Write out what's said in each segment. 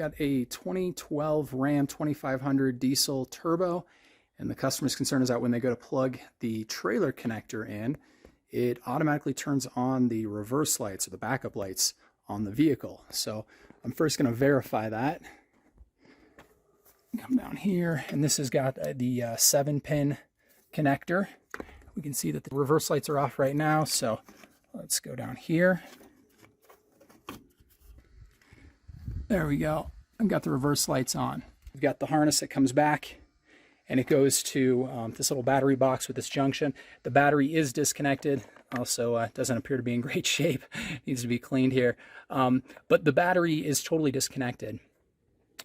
got a 2012 Ram 2500 diesel turbo, and the customer's concern is that when they go to plug the trailer connector in, it automatically turns on the reverse lights or the backup lights on the vehicle. So I'm first going to verify that. Come down here, and this has got the 7-pin connector. We can see that the reverse lights are off right now, so let's go down here. There we go. I've got the reverse lights on. We've got the harness that comes back, and it goes to this little battery box with this junction. The battery is disconnected. Also, doesn't appear to be in great shape. Needs to be cleaned here. But the battery is totally disconnected,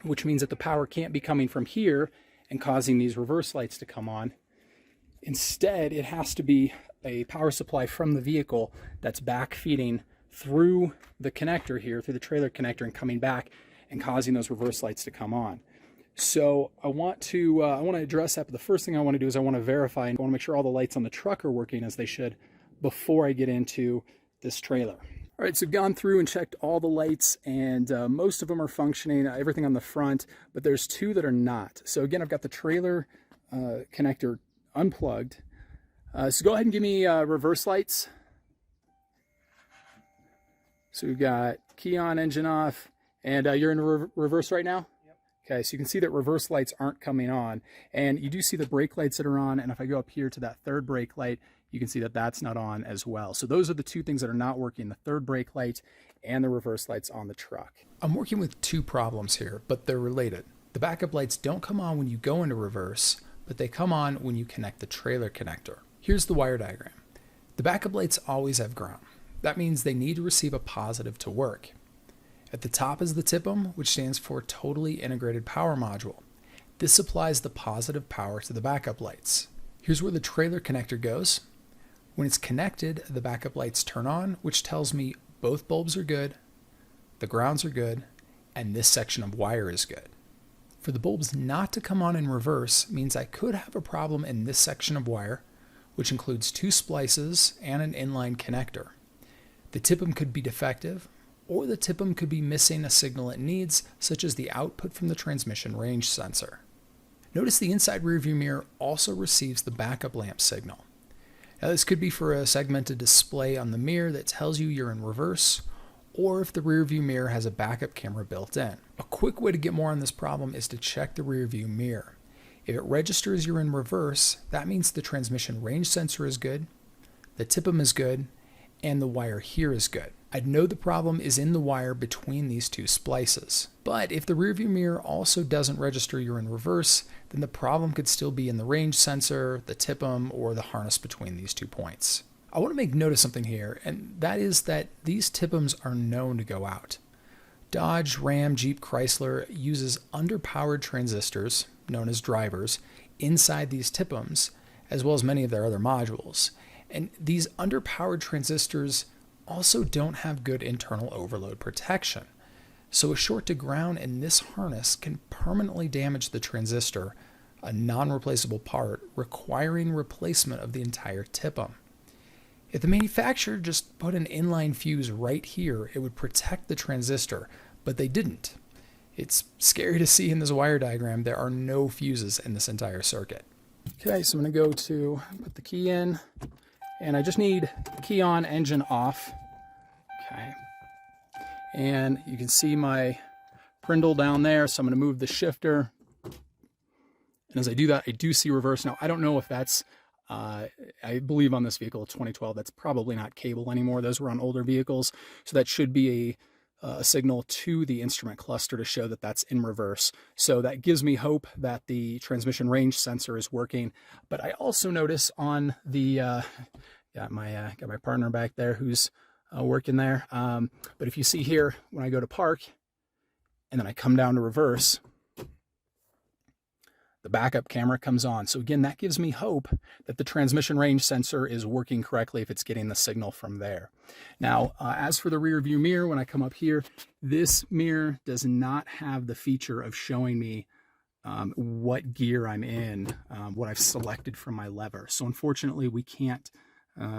which means that the power can't be coming from here and causing these reverse lights to come on. Instead, it has to be a power supply from the vehicle that's back feeding through the connector here, through the trailer connector, and coming back and causing those reverse lights to come on. So I want to address that, but the first thing I want to do is I want to verify and I want to make sure all the lights on the truck are working as they should before I get into this trailer. All right, so I've gone through and checked all the lights, and most of them are functioning, everything on the front, but there's two that are not. So again, I've got the trailer connector unplugged. So go ahead and give me reverse lights. So we've got key on, engine off, and you're in reverse right now? Yep. Okay, so you can see that reverse lights aren't coming on, and you do see the brake lights that are on, and if I go up here to that third brake light, you can see that that's not on as well. So those are the two things that are not working, the third brake light and the reverse lights on the truck. I'm working with two problems here, but they're related. The backup lights don't come on when you go into reverse, but they come on when you connect the trailer connector. Here's the wire diagram. The backup lights always have ground. That means they need to receive a positive to work. At the top is the TIPM, which stands for Totally Integrated Power Module. This supplies the positive power to the backup lights. Here's where the trailer connector goes. When it's connected, the backup lights turn on, which tells me both bulbs are good, the grounds are good, and this section of wire is good. For the bulbs not to come on in reverse means I could have a problem in this section of wire, which includes two splices and an inline connector. The TIPM could be defective, or the TIPM could be missing a signal it needs, such as the output from the transmission range sensor. Notice the inside rearview mirror also receives the backup lamp signal. Now this could be for a segmented display on the mirror that tells you you're in reverse, or if the rearview mirror has a backup camera built in. A quick way to get more on this problem is to check the rearview mirror. If it registers you're in reverse, that means the transmission range sensor is good, the TIPM is good, and the wire here is good. I'd know the problem is in the wire between these two splices. But if the rearview mirror also doesn't register you're in reverse, then the problem could still be in the range sensor, the TIPM, or the harness between these 2 points. I want to make note of something here, and that is that these TIPMs are known to go out. Dodge, Ram, Jeep, Chrysler uses underpowered transistors, known as drivers, inside these TIPMs, as well as many of their other modules. And these underpowered transistors also don't have good internal overload protection. So a short to ground in this harness can permanently damage the transistor, a non-replaceable part, requiring replacement of the entire TIPM. If the manufacturer just put an inline fuse right here, it would protect the transistor, but they didn't. It's scary to see in this wire diagram there are no fuses in this entire circuit. Okay, so I'm going to go to put the key in, and I just need key on, engine off. Okay. And you can see my brindle down there, so I'm going to move the shifter. And as I do that, I do see reverse. Now, I don't know if that's, I believe on this vehicle, 2012, that's probably not cable anymore. Those were on older vehicles. So that should be a signal to the instrument cluster to show that that's in reverse. So that gives me hope that the transmission range sensor is working. But I also notice on the, got my partner back there who's working there. But if you see here, when I go to park and then I come down to reverse, the backup camera comes on. So again, that gives me hope that the transmission range sensor is working correctly if it's getting the signal from there. Now, as for the rear view mirror, when I come up here, this mirror does not have the feature of showing me what gear I'm in, what I've selected from my lever. So unfortunately, we can't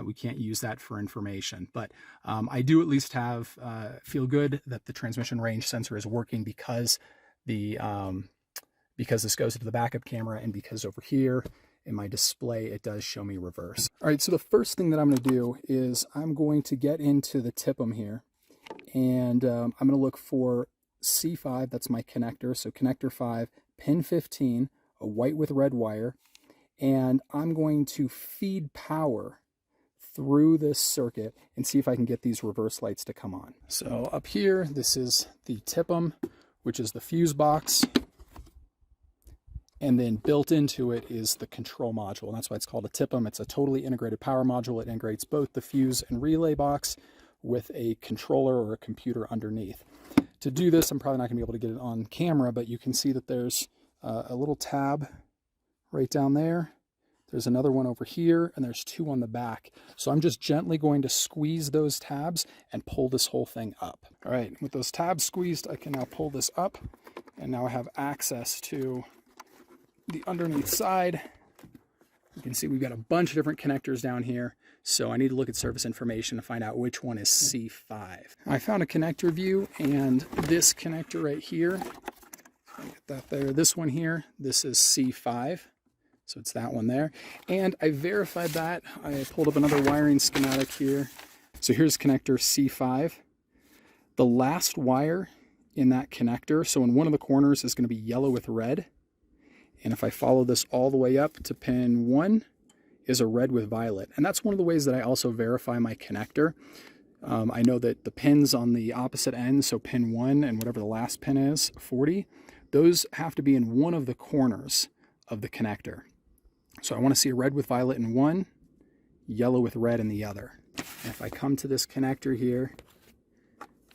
we can't use that for information. But I do at least have feel good that the transmission range sensor is working because because this goes into the backup camera, and because over here in my display it does show me reverse. All right, so the first thing that I'm going to do is I'm going to get into the TIPM here, and I'm going to look for C5, that's my connector, so connector 5, pin 15, a white with red wire, and I'm going to feed power through this circuit and see if I can get these reverse lights to come on. So up here, this is the TIPM, which is the fuse box, and then built into it is the control module, and that's why it's called a TIPM. It's a totally integrated power module. It integrates both the fuse and relay box with a controller or a computer underneath. To do this, I'm probably not going to be able to get it on camera, but you can see that there's a little tab right down there. There's another one over here, and there's two on the back. So I'm just gently going to squeeze those tabs and pull this whole thing up. All right, with those tabs squeezed, I can now pull this up, and now I have access to the underneath side. You can see we've got a bunch of different connectors down here. So I need to look at service information to find out which one is C5. I found a connector view, and this connector right here, get that there, this one here, this is C5. So it's that one there. And I verified that. I pulled up another wiring schematic here. So here's connector C5. The last wire in that connector, so in one of the corners, is going to be yellow with red. And if I follow this all the way up to pin 1, is a red with violet. And that's one of the ways that I also verify my connector. I know that the pins on the opposite end, so pin 1 and whatever the last pin is, 40, those have to be in one of the corners of the connector. So I want to see a red with violet in one, yellow with red in the other. And if I come to this connector here,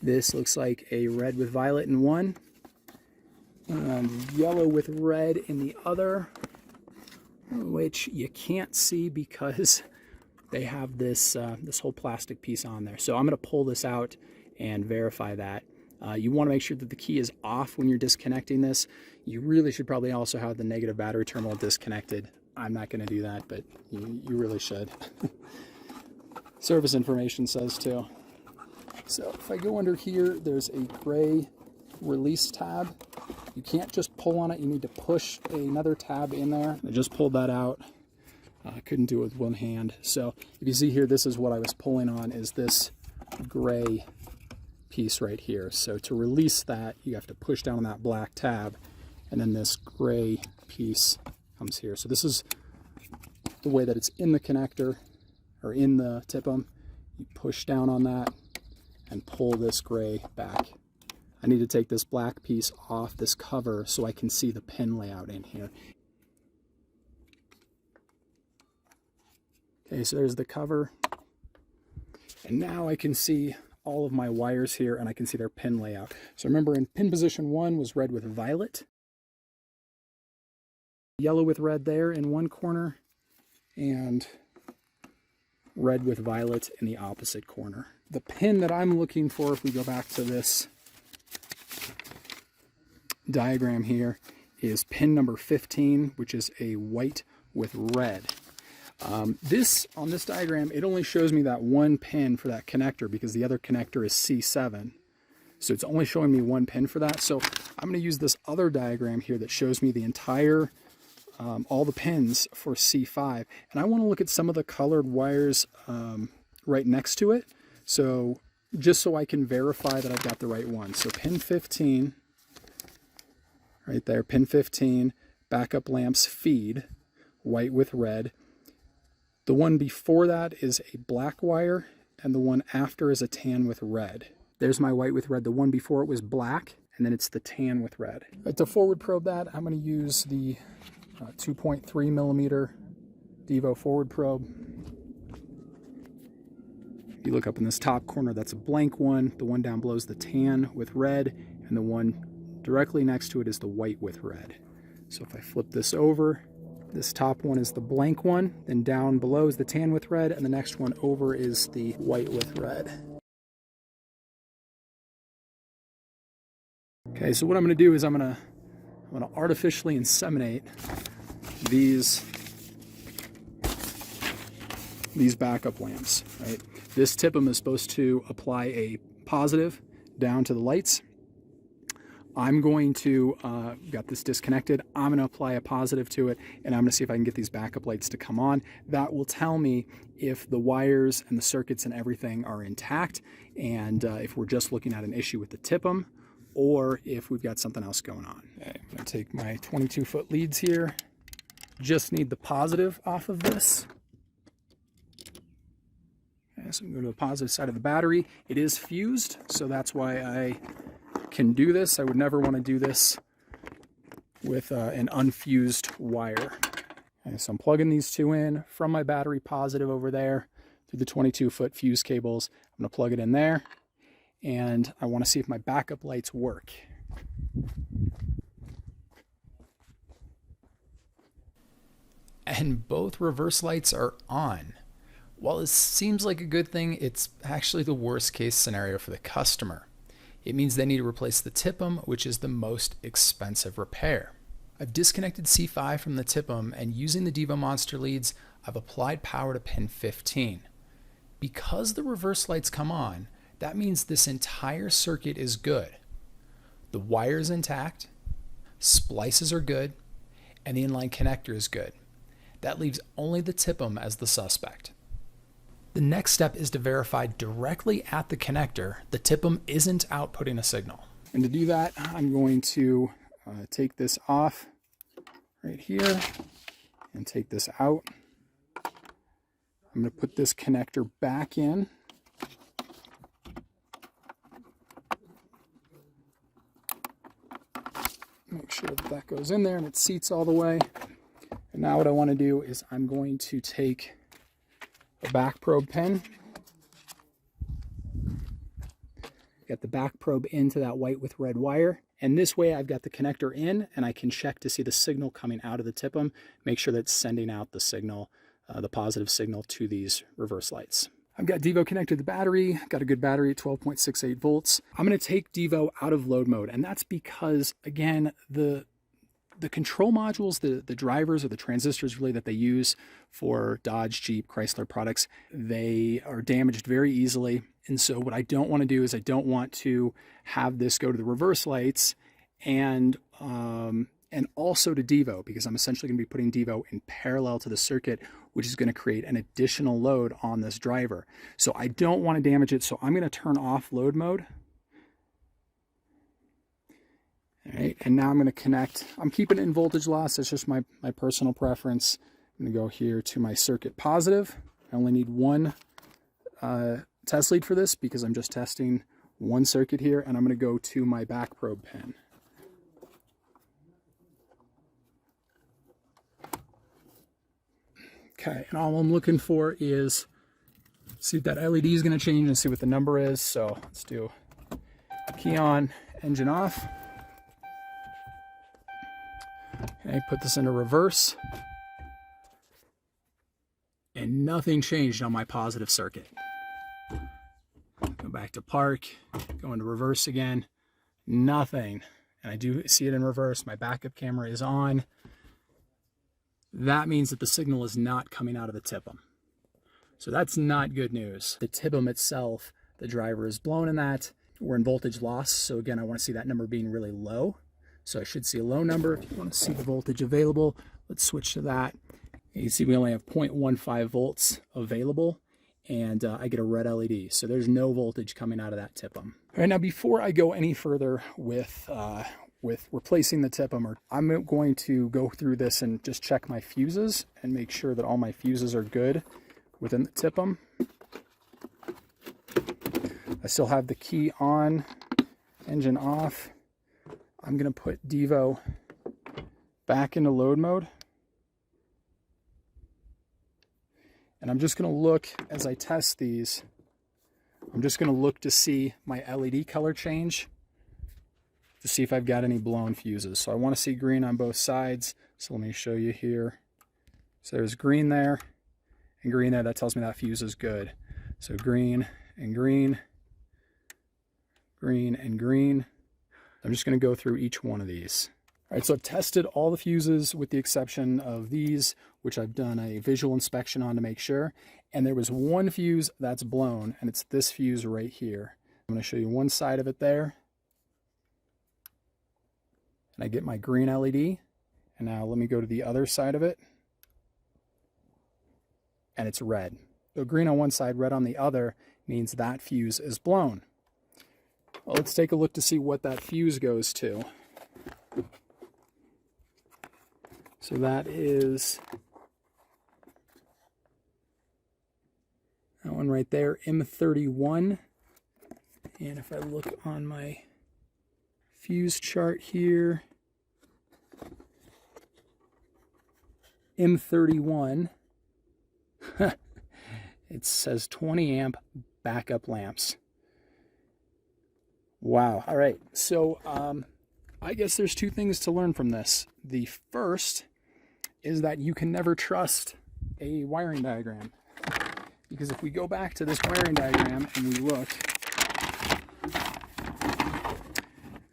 this looks like a red with violet in one, and yellow with red in the other, which you can't see because they have this this whole plastic piece on there. So I'm going to pull this out and verify that. You want to make sure that the key is off when you're disconnecting this. You really should probably also have the negative battery terminal disconnected. I'm not going to do that, but you really should. Service information says to. So if I go under here, there's a gray release tab. You can't just pull on it, you need to push another tab in there. I just pulled that out. I couldn't do it with one hand. So if you see here, this is what I was pulling on, is this gray piece right here. So to release that, you have to push down on that black tab, and then this gray piece comes here. So this is the way that it's in the connector, or in the TIPM. You push down on that and pull this gray back. I need to take this black piece off this cover so I can see the pin layout in here. Okay, so there's the cover. And now I can see all of my wires here, and I can see their pin layout. So remember, in pin position 1 was red with violet. Yellow with red there in one corner, and red with violet in the opposite corner. The pin that I'm looking for, if we go back to this diagram here, is pin number 15, which is a white with red. On this diagram, it only shows me that one pin for that connector because the other connector is C7. So it's only showing me one pin for that. So I'm going to use this other diagram here that shows me the entire, all the pins for C5. And I want to look at some of the colored wires right next to it. So just so I can verify that I've got the right one. So pin 15, right there, pin 15, backup lamps feed, white with red. The one before that is a black wire, and the one after is a tan with red. There's my white with red. The one before it was black, and then it's the tan with red. To forward probe that, I'm going to use the 2.3 millimeter DYVO forward probe. You look up in this top corner, that's a blank one. The one down below is the tan with red, and the one directly next to it is the white with red. So if I flip this over, this top one is the blank one, then down below is the tan with red, and the next one over is the white with red. Okay, so what I'm going to do is I'm going to artificially inseminate these these backup lamps, right? This TIPM is supposed to apply a positive down to the lights. I'm going to, got this disconnected, I'm going to apply a positive to it, and I'm going to see if I can get these backup lights to come on. That will tell me if the wires and the circuits and everything are intact, and if we're just looking at an issue with the TIPM, or if we've got something else going on. Okay, I'm going to take my 22-foot leads here. Just need the positive off of this. Okay, so I'm going to go to the positive side of the battery. It is fused, so that's why I can do this. I would never want to do this with an unfused wire. Okay, so I'm plugging these two in from my battery positive over there through the 22-foot fuse cables. I'm going to plug it in there, and I want to see if my backup lights work. And both reverse lights are on. While it seems like a good thing, it's actually the worst case scenario for the customer. It means they need to replace the TIPM, which is the most expensive repair. I've disconnected C5 from the TIPM, and using the DYVO Monster leads, I've applied power to pin 15. Because the reverse lights come on, that means this entire circuit is good. The wire is intact, splices are good, and the inline connector is good. That leaves only the TIPM as the suspect. The next step is to verify directly at the connector the TIPM isn't outputting a signal. And to do that, I'm going to take this off right here and take this out. I'm going to put this connector back in. Make sure that that goes in there and it seats all the way. And now what I want to do is I'm going to take a back probe pin, get the back probe into that white with red wire, and this way I've got the connector in and I can check to see the signal coming out of the TIPM, make sure that it's sending out the signal, the positive signal to these reverse lights. I've got DYVO connected to the battery, got a good battery at 12.68 volts. I'm going to take DYVO out of load mode, and that's because, again, the control modules, the drivers or the transistors really that they use for Dodge, Jeep, Chrysler products, they are damaged very easily. And so what I don't want to do is I don't want to have this go to the reverse lights and also to DYVO, because I'm essentially going to be putting DYVO in parallel to the circuit, which is going to create an additional load on this driver. So I don't want to damage it. So I'm going to turn off load mode. All right, and now I'm going to connect. I'm keeping it in voltage loss. That's just my personal preference. I'm going to go here to my circuit positive. I only need one test lead for this because I'm just testing one circuit here, and I'm going to go to my back probe pin. Okay, and all I'm looking for is see if that LED is going to change and see what the number is. So let's do key on, engine off. Okay, put this into reverse, and nothing changed on my positive circuit. Go back to park, go into reverse again, nothing. And I do see it in reverse. My backup camera is on. That means that the signal is not coming out of the TIPM. So that's not good news. The TIPM itself, the driver is blown in that. We're in voltage loss. So again, I want to see that number being really low. So I should see a low number. If you want to see the voltage available, let's switch to that. You can see we only have 0.15 volts available, and I get a red LED. So there's no voltage coming out of that TIPM. All right, now before I go any further with replacing the TIPM, I'm going to go through this and just check my fuses and make sure that all my fuses are good within the TIPM. I still have the key on, engine off. I'm going to put DYVO back into load mode. And I'm just going to look as I test these. I'm just going to look to see my LED color change to see if I've got any blown fuses. So I want to see green on both sides. So let me show you here. So there's green there and green there. That tells me that fuse is good. So green and green, green and green. I'm just going to go through each one of these. All right, so I've tested all the fuses with the exception of these, which I've done a visual inspection on to make sure. And there was one fuse that's blown, and it's this fuse right here. I'm going to show you one side of it there. And I get my green LED. And now let me go to the other side of it. And it's red. So green on one side, red on the other means that fuse is blown. Well, let's take a look to see what that fuse goes to. So that is that one right there, M31. And if I look on my fuse chart here, M31, it says 20 amp backup lamps. Wow. All right. So I guess there's two things to learn from this. The first is that you can never trust a wiring diagram. Because if we go back to this wiring diagram and we look,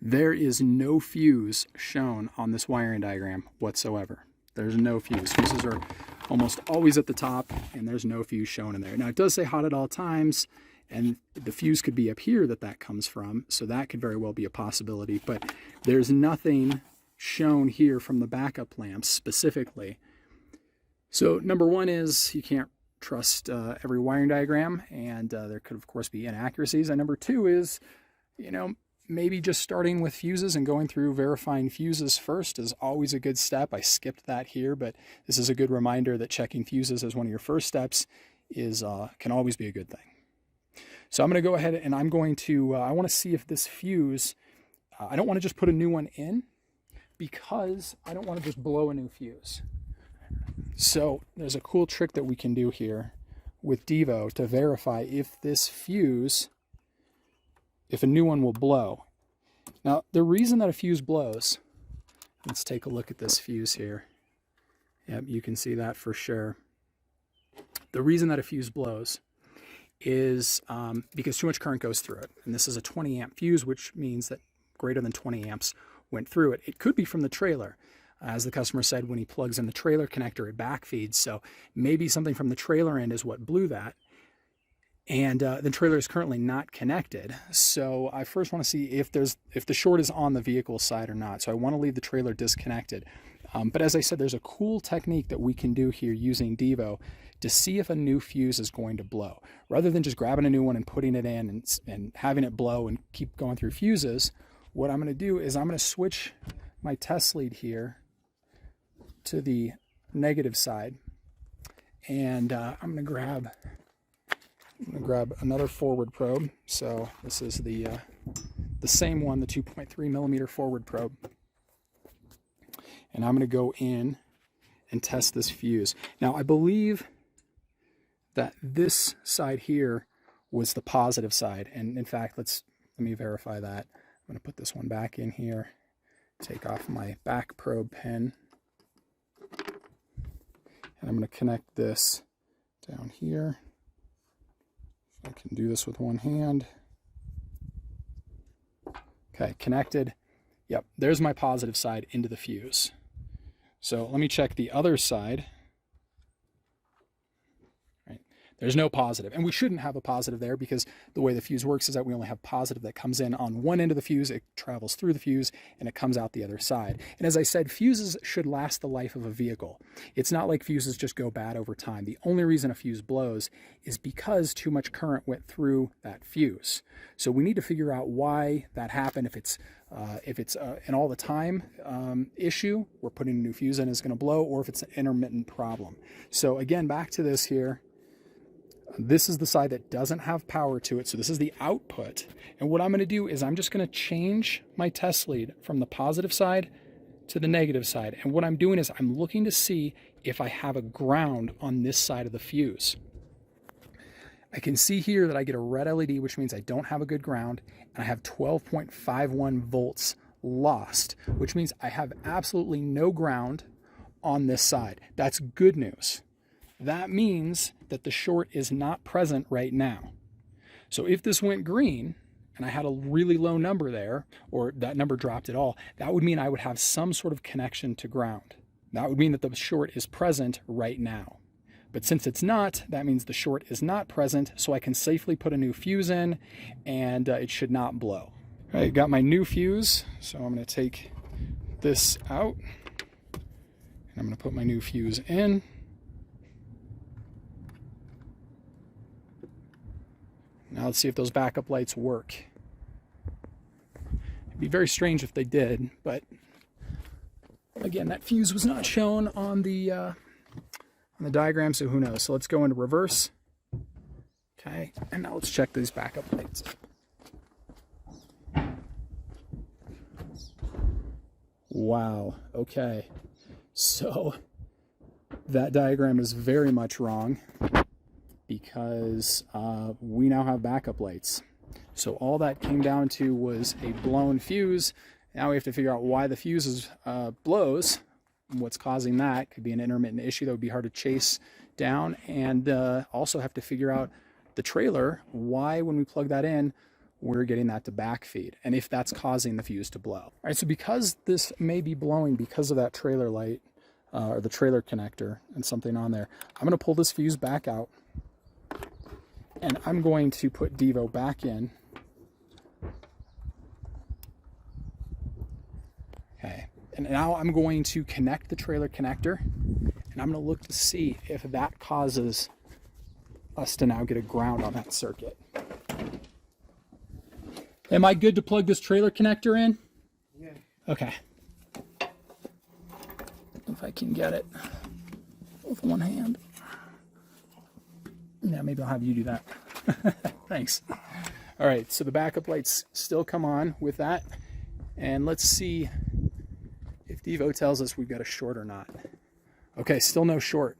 there is no fuse shown on this wiring diagram whatsoever. There's no fuse. Fuses are almost always at the top, and there's no fuse shown in there. Now, it does say hot at all times, and the fuse could be up here that comes from, so that could very well be a possibility, but there's nothing shown here from the backup lamps specifically. So number one is you can't trust every wiring diagram, and there could of course be inaccuracies. And number two is, you know, maybe just starting with fuses and going through verifying fuses first is always a good step. I skipped that here, but this is a good reminder that checking fuses as one of your first steps is can always be a good thing. So I'm going to go ahead and I'm going to, I want to see if this fuse, I don't want to just put a new one in because I don't want to just blow a new fuse. So there's a cool trick that we can do here with DYVO to verify if this fuse, if a new one will blow. Now, the reason that a fuse blows, let's take a look at this fuse here. Yep, you can see that for sure. The reason that a fuse blows is because too much current goes through it. And this is a 20 amp fuse, which means that greater than 20 amps went through it. It could be from the trailer. As the customer said, when he plugs in the trailer connector, it backfeeds. So maybe something from the trailer end is what blew that. And the trailer is currently not connected. So I first want to see if the short is on the vehicle side or not. So I want to leave the trailer disconnected. But as I said, there's a cool technique that we can do here using DYVO to see if a new fuse is going to blow. Rather than just grabbing a new one and putting it in and having it blow and keep going through fuses, what I'm going to do is I'm going to switch my test lead here to the negative side. And I'm going to grab another forward probe. So this is the same one, the 2.3 millimeter forward probe. And I'm going to go in and test this fuse. Now, I believe that this side here was the positive side. And in fact, let me verify that. I'm going to put this one back in here, take off my back probe pin, and I'm going to connect this down here. I can do this with one hand. Okay, connected. Yep, there's my positive side into the fuse. So let me check the other side. Right. There's no positive, and we shouldn't have a positive there because the way the fuse works is that we only have positive that comes in on one end of the fuse, it travels through the fuse, and it comes out the other side. And as I said, fuses should last the life of a vehicle. It's not like fuses just go bad over time. The only reason a fuse blows is because too much current went through that fuse. So we need to figure out why that happened. If it's an all the time issue, we're putting a new fuse in, it's going to blow, or if it's an intermittent problem. So again, back to this here. This is the side that doesn't have power to it, so this is the output. And what I'm going to do is I'm just going to change my test lead from the positive side to the negative side. And what I'm doing is I'm looking to see if I have a ground on this side of the fuse. I can see here that I get a red LED, which means I don't have a good ground, and I have 12.51 volts lost, which means I have absolutely no ground on this side. That's good news. That means that the short is not present right now. So if this went green and I had a really low number there, or that number dropped at all, that would mean I would have some sort of connection to ground. That would mean that the short is present right now. But since it's not, that means the short is not present, so I can safely put a new fuse in, and it should not blow. All right, got my new fuse, so I'm going to take this out, and I'm going to put my new fuse in. Now let's see if those backup lights work. It'd be very strange if they did, but again, that fuse was not shown on the diagram, so who knows. So let's go into reverse. Okay, and now let's check these backup lights. Wow, okay. So that diagram is very much wrong, because we now have backup lights. So all that came down to was a blown fuse. Now we have to figure out why the fuse blows. What's causing that could be an intermittent issue that would be hard to chase down, and also have to figure out the trailer, why when we plug that in, we're getting that to backfeed, and if that's causing the fuse to blow. All right, so because this may be blowing because of that trailer light, or the trailer connector and something on there, I'm going to pull this fuse back out, and I'm going to put DYVO back in. Okay, and now I'm going to connect the trailer connector, and I'm going to look to see if that causes us to now get a ground on that circuit. Am I good to plug this trailer connector in? Yeah. Okay. If I can get it with one hand. Yeah, maybe I'll have you do that. Thanks. All right, so the backup lights still come on with that. And let's see if DYVO tells us we've got a short or not. Okay, still no short.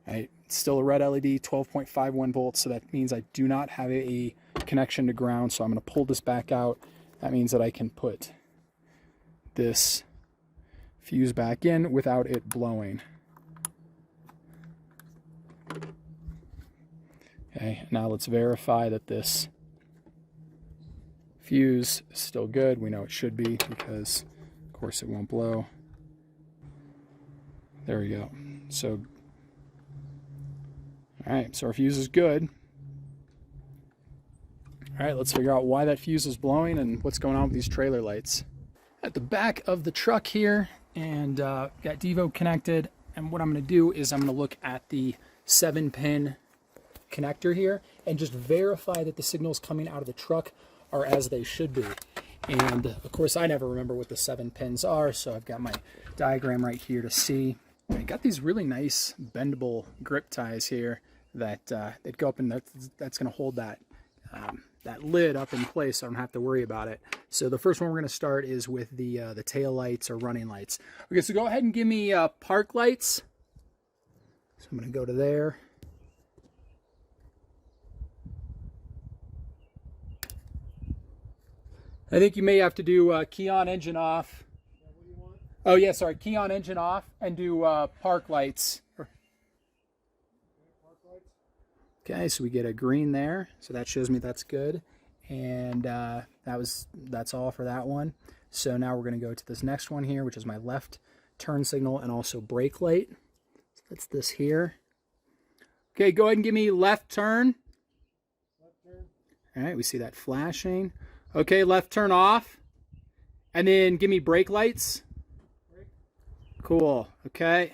All right, it's still a red LED, 12.51 volts, so that means I do not have a connection to ground, so I'm going to pull this back out. That means that I can put this fuse back in without it blowing. Okay, now let's verify that this fuse is still good. We know it should be, because of course it won't blow. There we go. So, all right, so our fuse is good. All right, let's figure out why that fuse is blowing and what's going on with these trailer lights. At the back of the truck here, and got DYVO connected, and what I'm going to do is I'm going to look at the 7-pin connector here and just verify that the signals coming out of the truck are as they should be. And of course I never remember what the 7 pins are, so I've got my diagram right here to see. I got these really nice bendable grip ties here that that go up, and that's going to hold that that lid up in place, so I don't have to worry about it. So the first one we're going to start is with the tail lights or running lights. Okay, so go ahead and give me park lights. So I'm going to go to there. I think you may have to do key on, engine off. What do you want? Oh yeah, sorry, key on, engine off, and do park lights. Okay, so we get a green there, so that shows me that's good, and that's all for that one. So now we're going to go to this next one here, which is my left turn signal and also brake light. So that's this here. Okay, go ahead and give me left turn. Left turn. All right, we see that flashing. Okay, left turn off, and then give me brake lights. Brake. Cool. Okay.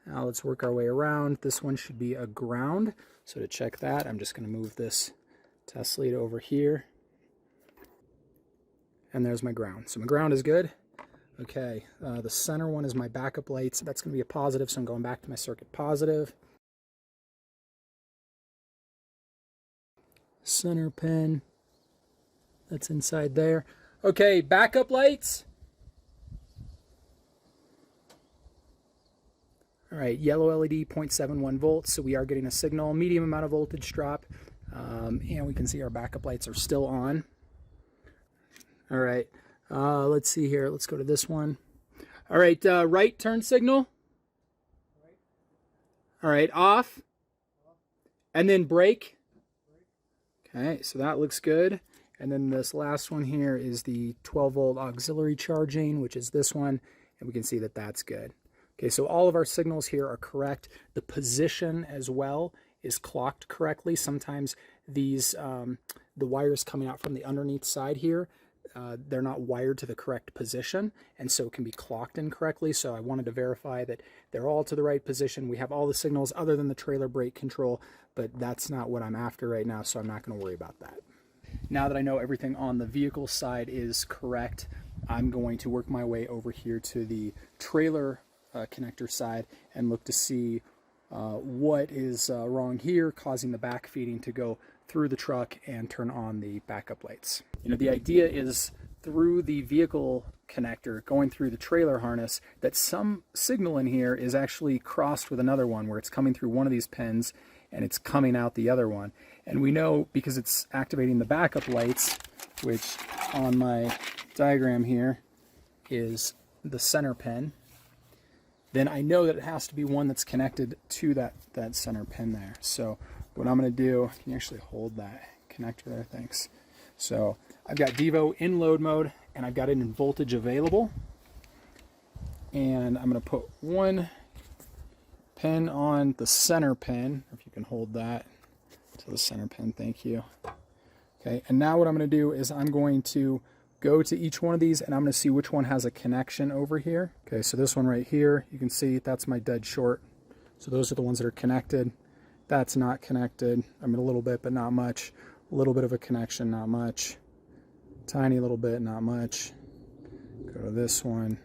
Now let's work our way around. This one should be a ground. So to check that, I'm just going to move this test lead over here. And there's my ground. So my ground is good. Okay, the center one is my backup lights. That's going to be a positive, so I'm going back to my circuit positive. Center pin. That's inside there. Okay, backup lights. All right, yellow LED, 0.71 volts, so we are getting a signal, medium amount of voltage drop, and we can see our backup lights are still on. All right, let's see here. Let's go to this one. All right, right turn signal. All right, off, and then brake. Okay, so that looks good. And then this last one here is the 12-volt auxiliary charging, which is this one, and we can see that that's good. Okay, so all of our signals here are correct. The position as well is clocked correctly. Sometimes these, the wires coming out from the underneath side here, they're not wired to the correct position, and so it can be clocked incorrectly. So I wanted to verify that they're all to the right position. We have all the signals other than the trailer brake control, but that's not what I'm after right now, so I'm not going to worry about that. Now that I know everything on the vehicle side is correct, I'm going to work my way over here to the trailer connector side and look to see what is wrong here, causing the back feeding to go through the truck and turn on the backup lights. You know, the idea is through the vehicle connector going through the trailer harness that some signal in here is actually crossed with another one, where it's coming through one of these pins and it's coming out the other one. And we know because it's activating the backup lights, which on my diagram here is the center pin, then I know that it has to be one that's connected to that center pin there. So what I'm going to do, can you actually hold that connector there? Thanks. So I've got DYVO in load mode, and I've got it in voltage available. And I'm going to put one pin on the center pin, if you can hold that to the center pin, thank you. Okay, and now what I'm going to do is I'm going to go to each one of these and I'm going to see which one has a connection over here. Okay, so this one right here, you can see that's my dead short. So those are the ones that are connected. That's not connected. I mean, a little bit, but not much. A little bit of a connection, not much. Tiny little bit, not much. Go to this one.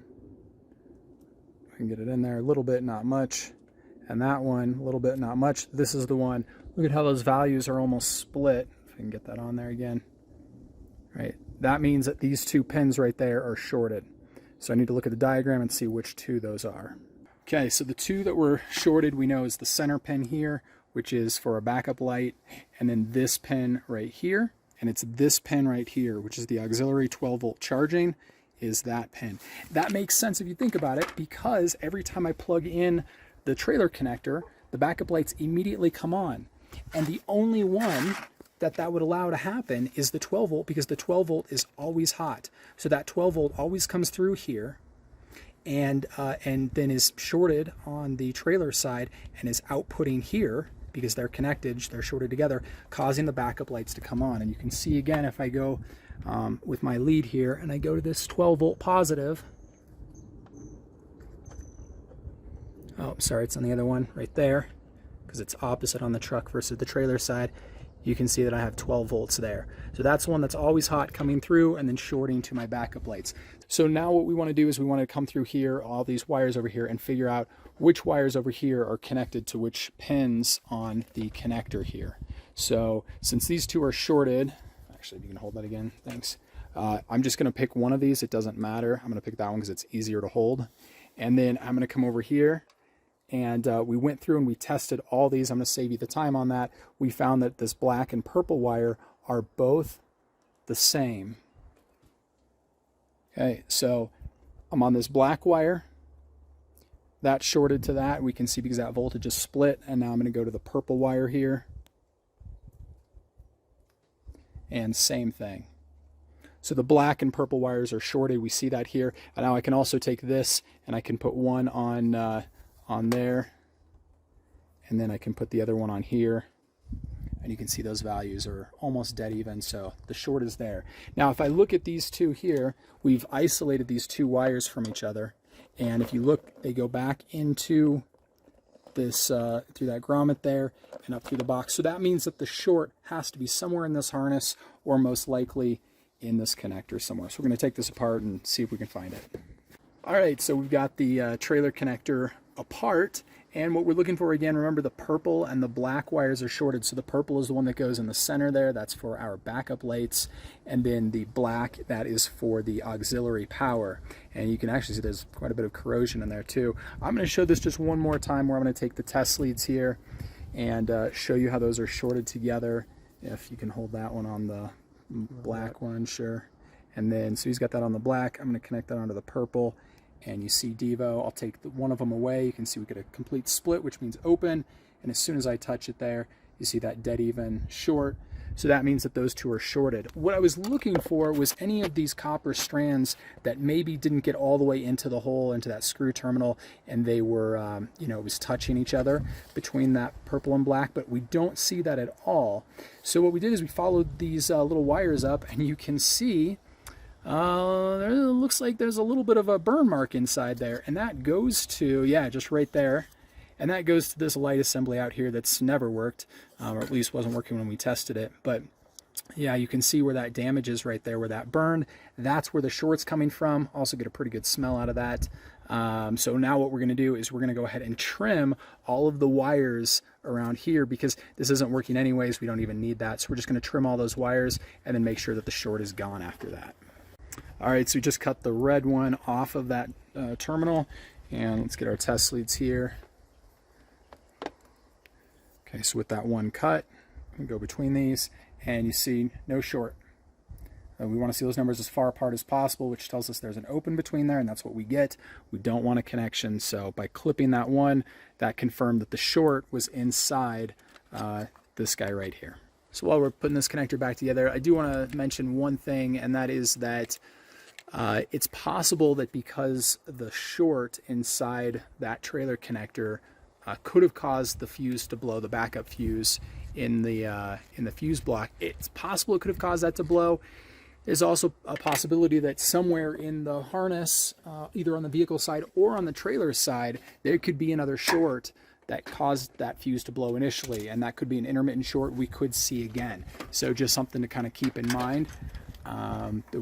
I can get it in there. A little bit, not much. And that one, a little bit, not much. This is the one. Look at how those values are almost split. If I can get that on there again. Right. That means that these two pins right there are shorted. So I need to look at the diagram and see which two those are. Okay, so the two that were shorted we know is the center pin here, which is for a backup light, and then this pin right here, and it's this pin right here, which is the auxiliary 12-volt charging, is that pin. That makes sense if you think about it, because every time I plug in the trailer connector, the backup lights immediately come on. And the only one that would allow to happen is the 12 volt, because the 12 volt is always hot. So that 12 volt always comes through here and then is shorted on the trailer side and is outputting here, because they're connected, they're shorted together, causing the backup lights to come on. And you can see again, if I go with my lead here and I go to this 12 volt positive, oh, sorry, it's on the other one right there, because it's opposite on the truck versus the trailer side. You can see that I have 12 volts there. So that's one that's always hot coming through and then shorting to my backup lights. So now what we want to do is we want to come through here, all these wires over here, and figure out which wires over here are connected to which pins on the connector here. So since these two are shorted, actually, if you can hold that again, thanks. I'm just going to pick one of these. It doesn't matter. I'm going to pick that one because it's easier to hold. And then I'm going to come over here. And we went through and we tested all these. I'm going to save you the time on that. We found that this black and purple wire are both the same. Okay, so I'm on this black wire. That's shorted to that. We can see because that voltage is split. And now I'm going to go to the purple wire here. And same thing. So the black and purple wires are shorted. We see that here. And now I can also take this and I can put one on there, and then I can put the other one on here, and you can see those values are almost dead even, so the short is there. Now if I look at these two here, we've isolated these two wires from each other, and if you look, they go back into this through that grommet there and up through the box. So that means that the short has to be somewhere in this harness, or most likely in this connector somewhere. So we're going to take this apart and see if we can find it. All right, so we've got the trailer connector apart, and what we're looking for again, remember the purple and the black wires are shorted. So the purple is the one that goes in the center there, that's for our backup lights, and then the black, that is for the auxiliary power. And you can actually see there's quite a bit of corrosion in there too. I'm going to show this just one more time, where I'm going to take the test leads here and show you how those are shorted together. If you can hold that one on the black one, sure. And then, so he's got that on the black, I'm going to connect that onto the purple. And you see DYVO, I'll take one of them away. You can see we get a complete split, which means open. And as soon as I touch it there, you see that dead even short. So that means that those two are shorted. What I was looking for was any of these copper strands that maybe didn't get all the way into the hole, into that screw terminal, and they were, you know, it was touching each other between that purple and black, but we don't see that at all. So what we did is we followed these little wires up, and you can see there looks like there's a little bit of a burn mark inside there, and that goes to, yeah, just right there. And that goes to this light assembly out here that's never worked, or at least wasn't working when we tested it. But yeah, you can see where that damage is right there, where that burned. That's where the short's coming from. Also get a pretty good smell out of that. So now what we're going to do is we're going to go ahead and trim all of the wires around here, because this isn't working anyways. We don't even need that. So we're just going to trim all those wires and then make sure that the short is gone after that. All right, so we just cut the red one off of that terminal, and let's get our test leads here. Okay, so with that one cut, we go between these, and you see no short. We want to see those numbers as far apart as possible, which tells us there's an open between there, and that's what we get. We don't want a connection, so by clipping that one, that confirmed that the short was inside this guy right here. So while we're putting this connector back together, I do want to mention one thing, and that is that it's possible that because the short inside that trailer connector could have caused the fuse to blow, the backup fuse in the fuse block. It's possible it could have caused that to blow. There's also a possibility that somewhere in the harness, either on the vehicle side or on the trailer side, there could be another short that caused that fuse to blow initially, and that could be an intermittent short we could see again. So just something to kind of keep in mind.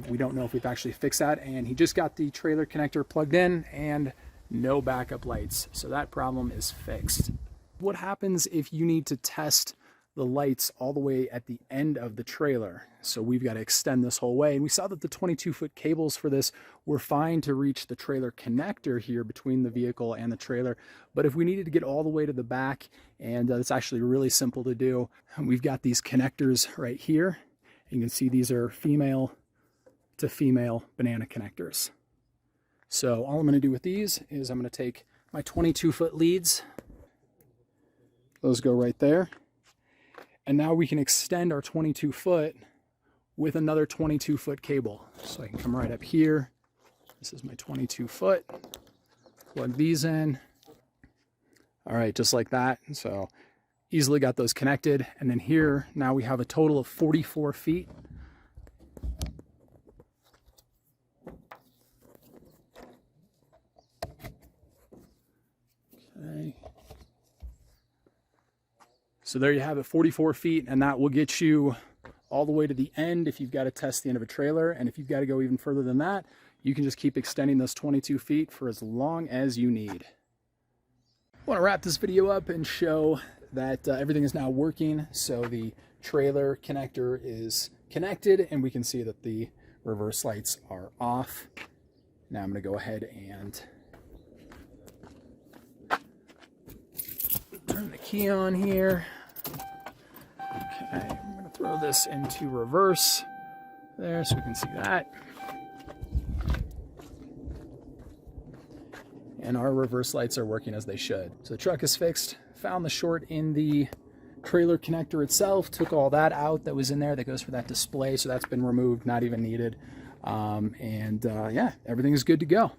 We don't know if we've actually fixed that, and he just got the trailer connector plugged in and no backup lights, so that problem is fixed. What happens if you need to test the lights all the way at the end of the trailer? So we've got to extend this whole way, and we saw that the 22-foot cables for this were fine to reach the trailer connector here between the vehicle and the trailer. But if we needed to get all the way to the back, and it's actually really simple to do, we've got these connectors right here. You can see these are female to female banana connectors. So all I'm going to do with these is I'm going to take my 22-foot leads. Those go right there. And now we can extend our 22-foot with another 22-foot cable. So I can come right up here. This is my 22-foot. Plug these in. All right, just like that. So easily got those connected. And then here, now we have a total of 44 feet. Okay. So there you have it, 44 feet, and that will get you all the way to the end if you've got to test the end of a trailer. And if you've got to go even further than that, you can just keep extending those 22 feet for as long as you need. I want to wrap this video up and show that everything is now working. So the trailer connector is connected, and we can see that the reverse lights are off. Now I'm going to go ahead and turn the key on here. Okay, I'm going to throw this into reverse there so we can see that. And our reverse lights are working as they should. So the truck is fixed. Found the short in the trailer connector itself, took all that out that was in there that goes for that display, so that's been removed, not even needed. Yeah, everything is good to go.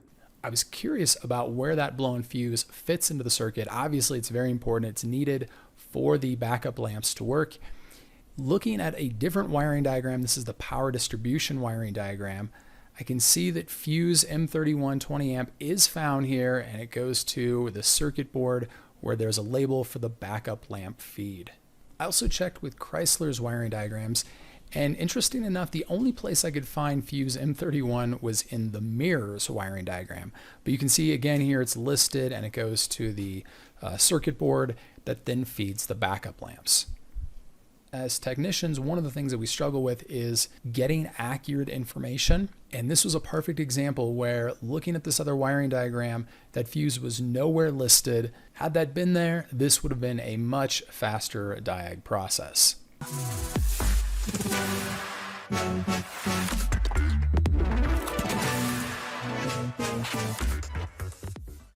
I was curious about where that blown fuse fits into the circuit. Obviously, it's very important. It's needed for the backup lamps to work. Looking at a different wiring diagram, this is the power distribution wiring diagram, I can see that fuse M31 20 amp is found here, and it goes to the circuit board where there's a label for the backup lamp feed. I also checked with Chrysler's wiring diagrams, and interesting enough, the only place I could find fuse M31 was in the mirrors wiring diagram. But you can see again here it's listed, and it goes to the circuit board that then feeds the backup lamps. As technicians, one of the things that we struggle with is getting accurate information. And this was a perfect example where, looking at this other wiring diagram, that fuse was nowhere listed. Had that been there, this would have been a much faster diag process.